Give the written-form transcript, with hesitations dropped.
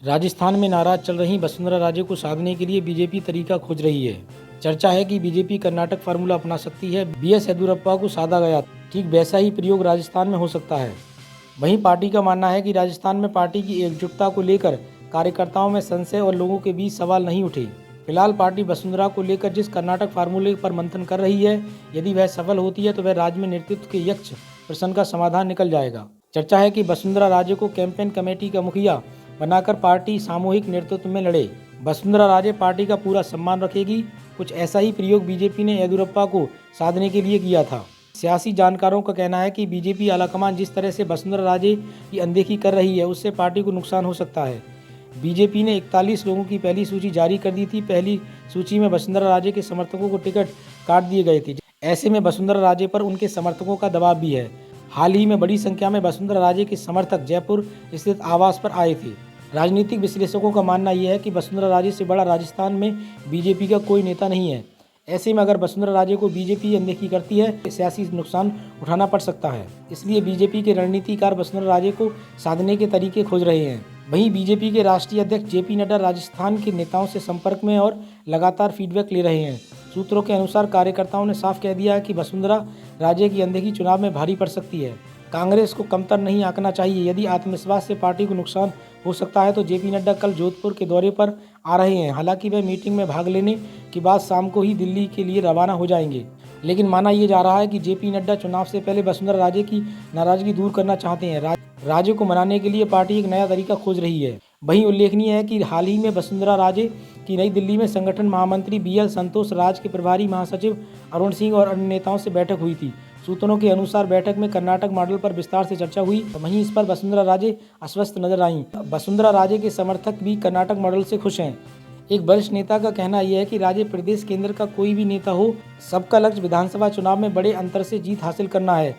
राजस्थान में नाराज चल रही वसुंधरा राजे को साधने के लिए बीजेपी तरीका खोज रही है। चर्चा है कि बीजेपी कर्नाटक फार्मूला अपना सकती है। बीएस येदियुरप्पा को साधा गया, ठीक वैसा ही प्रयोग राजस्थान में हो सकता है। वहीं पार्टी का मानना है कि राजस्थान में पार्टी की एकजुटता को लेकर कार्यकर्ताओं में संशय और लोगों के बीच सवाल नहीं उठे। फिलहाल पार्टी वसुंधरा को लेकर जिस कर्नाटक फार्मूले पर मंथन कर रही है, यदि वह सफल होती है तो वह राज्य में नेतृत्व के यक्ष प्रश्न का समाधान निकल जाएगा। चर्चा है कि वसुंधरा राजे को कैंपेन कमेटी का मुखिया बनाकर पार्टी सामूहिक नेतृत्व में लड़े। वसुंधरा राजे पार्टी का पूरा सम्मान रखेगी। कुछ ऐसा ही प्रयोग बीजेपी ने येदियुरप्पा को साधने के लिए किया था। सियासी जानकारों का कहना है कि बीजेपी आलाकमान जिस तरह से वसुंधरा राजे की अनदेखी कर रही है, उससे पार्टी को नुकसान हो सकता है। बीजेपी ने 41 लोगों की पहली सूची जारी कर दी थी। पहली सूची में वसुंधरा राजे के समर्थकों को टिकट काट दिए गए थे। ऐसे में वसुंधरा राजे पर उनके समर्थकों का दबाव भी है। हाल ही में बड़ी संख्या में वसुंधरा राजे के समर्थक जयपुर स्थित आवास पर आए थे। राजनीतिक विश्लेषकों का मानना यह है कि वसुंधरा राजे से बड़ा राजस्थान में बीजेपी का कोई नेता नहीं है। ऐसे में अगर वसुंधरा राजे को बीजेपी अनदेखी करती है तो सियासी नुकसान उठाना पड़ सकता है। इसलिए बीजेपी के रणनीतिकार वसुंधरा राजे को साधने के तरीके खोज रहे हैं। वहीं बीजेपी के राष्ट्रीय अध्यक्ष जेपी नड्डा राजस्थान के नेताओं से संपर्क में और लगातार फीडबैक ले रहे हैं। सूत्रों के अनुसार कार्यकर्ताओं ने साफ कह दिया है कि वसुंधरा राजे की अनदेखी चुनाव में भारी पड़ सकती है। कांग्रेस को कमतर नहीं आंकना चाहिए। यदि आत्मविश्वास से पार्टी को नुकसान हो सकता है तो जेपी नड्डा कल जोधपुर के दौरे पर आ रहे हैं। हालांकि वह मीटिंग में भाग लेने के बाद शाम को ही दिल्ली के लिए रवाना हो जाएंगे। लेकिन माना यह जा रहा है कि जेपी नड्डा चुनाव से पहले वसुंधरा राजे की नाराजगी दूर करना चाहते हैं। राजे को मनाने के लिए पार्टी एक नया तरीका खोज रही है। वहीं उल्लेखनीय है कि हाल ही में वसुंधरा राजे की नई दिल्ली में संगठन महामंत्री बीएल संतोष, राज्य के प्रभारी महासचिव अरुण सिंह और अन्य नेताओं से बैठक हुई थी। सूत्रों के अनुसार बैठक में कर्नाटक मॉडल पर विस्तार से चर्चा हुई। वहीं इस पर वसुंधरा राजे अस्वस्थ नजर आईं। वसुंधरा राजे के समर्थक भी कर्नाटक मॉडल से खुश हैं। एक वरिष्ठ नेता का कहना यह है कि राज्य प्रदेश केंद्र का कोई भी नेता हो, सबका लक्ष्य विधानसभा चुनाव में बड़े अंतर से जीत हासिल करना है।